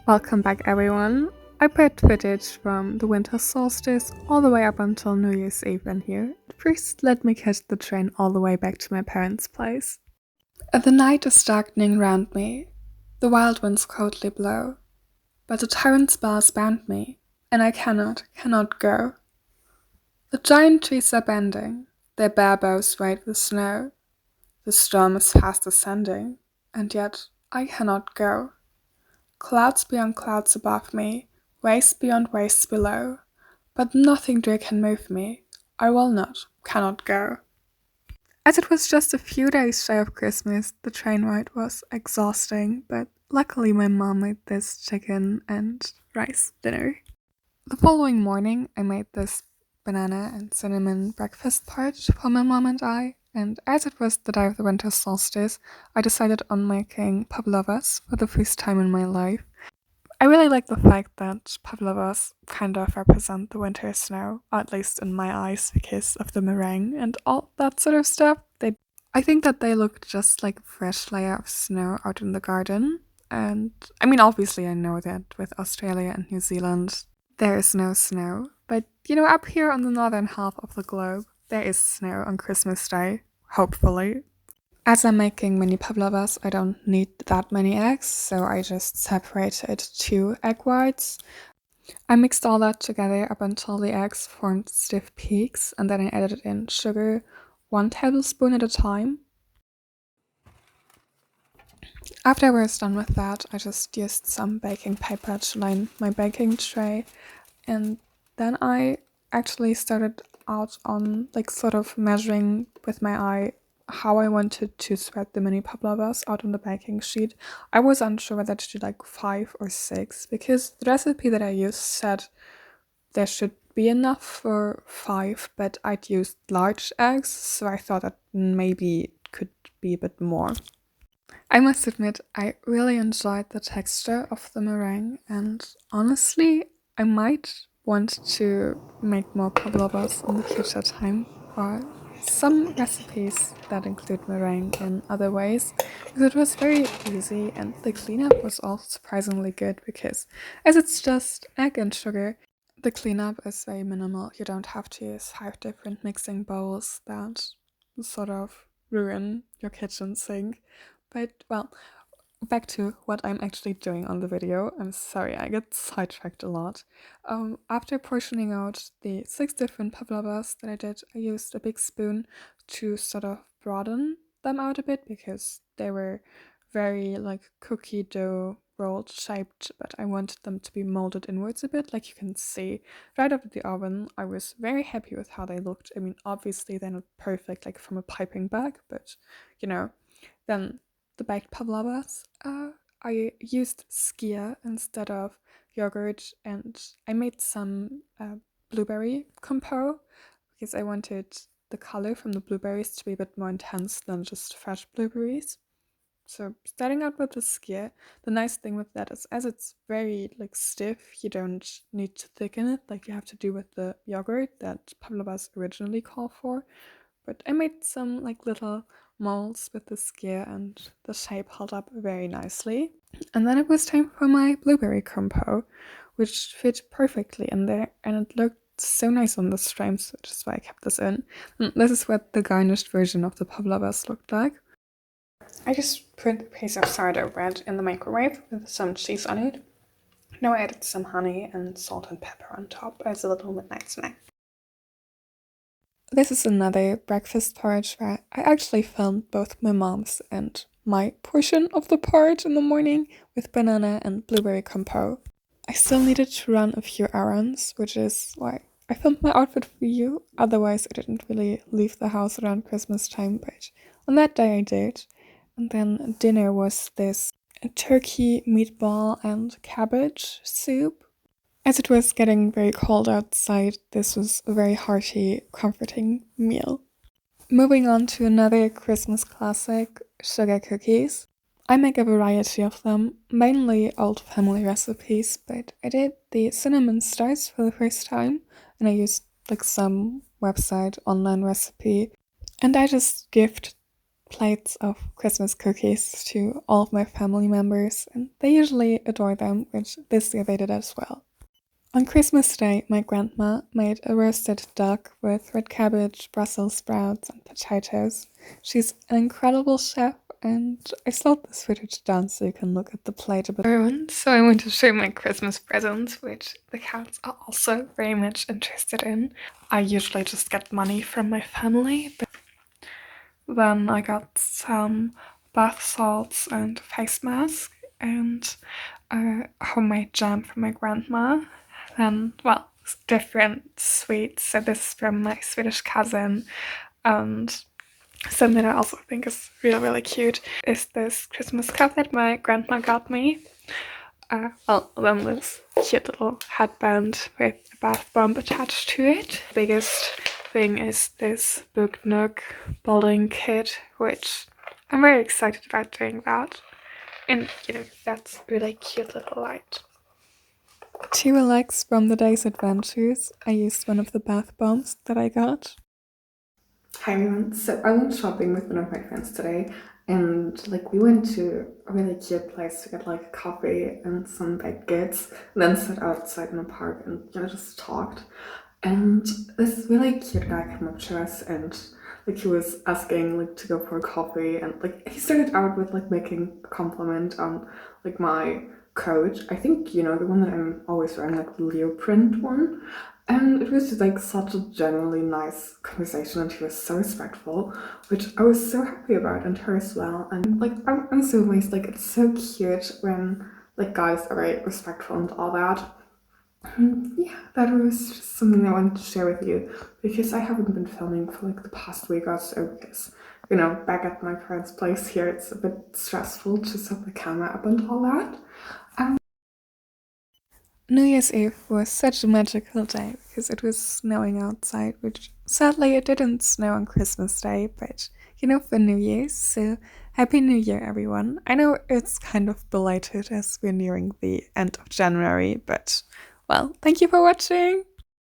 Welcome back, everyone. I put footage from the winter solstice all the way up until New Year's Eve in here. First, let me catch the train all the way back to my parents' place. The night is darkening round me. The wild winds coldly blow. But the tyrant's bells bound me, and I cannot go. The giant trees are bending, their bare boughs white with snow. The storm is fast ascending, and yet I cannot go. Clouds beyond clouds above me, waves beyond waves below, but nothing there can move me. I will not, cannot go. As it was just a few days shy of Christmas, the train ride was exhausting, but luckily my mom made this chicken and rice dinner. The following morning, I made this banana and cinnamon breakfast porridge for my mom and I, and as it was the day of the winter solstice, I decided on making pavlovas for the first time in my life. I really like the fact that pavlovas kind of represent the winter snow, or at least in my eyes, because of the meringue and all that sort of stuff. I think that they look just like a fresh layer of snow out in the garden. And I mean, obviously, I know that with Australia and New Zealand, there is no snow. But up here on the northern half of the globe, there is snow on Christmas Day, hopefully. As I'm making mini pavlovas, I don't need that many eggs, so I just separated 2 egg whites. I mixed all that together up until the eggs formed stiff peaks, and then I added in sugar, 1 tablespoon at a time. After I was done with that, I just used some baking paper to line my baking tray, and then I actually started out on sort of measuring with my eye how I wanted to spread the mini pavlovas out on the baking sheet. I was unsure whether to do 5 or 6 because the recipe that I used said there should be enough for 5, but I'd used large eggs, so I thought that maybe it could be a bit more. I must admit, I really enjoyed the texture of the meringue, and honestly, I might want to make more pavlovas in the future time, or some recipes that include meringue in other ways, because it was very easy and the cleanup was also surprisingly good because as it's just egg and sugar, the cleanup is very minimal. You don't have to use 5 different mixing bowls that sort of ruin your kitchen sink. But, well, back to what I'm actually doing on the video. I'm sorry, I get sidetracked a lot. After portioning out the 6 different pavlovas that I did, I used a big spoon to sort of broaden them out a bit because they were very cookie dough rolled shaped, but I wanted them to be molded inwards a bit, like you can see right out of the oven. I was very happy with how they looked. I mean, obviously they're not perfect from a piping bag, but then the baked pavlovas, I used skyr instead of yogurt, and I made some blueberry compote because I wanted the color from the blueberries to be a bit more intense than just fresh blueberries. So starting out with the skyr, the nice thing with that is as it's very stiff, you don't need to thicken it like you have to do with the yogurt that pavlovas originally call for. But I made some little molds with the skyr and the shape held up very nicely. And then it was time for my blueberry compote, which fit perfectly in there and it looked so nice on the streams, which is why I kept this in. And this is what the garnished version of the pavlovas looked like. I just put a piece of sourdough bread in the microwave with some cheese on it. Now I added some honey and salt and pepper on top as a little midnight snack. This is another breakfast porridge where I actually filmed both my mom's and my portion of the porridge in the morning with banana and blueberry compote. I still needed to run a few errands, which is why I filmed my outfit for you. Otherwise, I didn't really leave the house around Christmas time, but on that day I did. And then dinner was this turkey, meatball, and cabbage soup. As it was getting very cold outside, this was a very hearty, comforting meal. Moving on to another Christmas classic, sugar cookies. I make a variety of them, mainly old family recipes, but I did the cinnamon stars for the first time, and I used some website online recipe, and I just gift plates of Christmas cookies to all of my family members, and they usually adore them, which this year they did as well. On Christmas Day, my grandma made a roasted duck with red cabbage, Brussels sprouts, and potatoes. She's an incredible chef, and I slowed this footage down so you can look at the plate a bit. Everyone, so I want to show my Christmas presents, which the cats are also very much interested in. I usually just get money from my family, but then I got some bath salts and face mask and homemade jam from my grandma. Then, well, different sweets. So this is from my Swedish cousin, and something that I also think is really, really cute is this Christmas cup that my grandma got me. Then this cute little headband with a bath bomb attached to it. The biggest thing is this book nook building kit, which I'm very excited about doing that. And that's really cute little light. To relax from the day's adventures, I used one of the bath bombs that I got. Hi everyone, so I went shopping with one of my friends today, and we went to a really cute place to get coffee and some baked goods, and then sat outside in a park and just talked. And this really cute guy came up to us and he was asking to go for a coffee, and he started out with making a compliment on my coat. I think the one that I'm always wearing, the Leo print one. And it was just such a generally nice conversation, and he was so respectful, which I was so happy about, and her as well. And I'm so amazed, it's so cute when guys are very respectful and all that. Yeah, that was just something I wanted to share with you, because I haven't been filming for the past week or so, because back at my parents' place here it's a bit stressful to set the camera up and all that. New Year's Eve was such a magical day because it was snowing outside, which sadly it didn't snow on Christmas Day, but for New Year's, so Happy New Year everyone. I know it's kind of belated as we're nearing the end of January, but well, thank you for watching!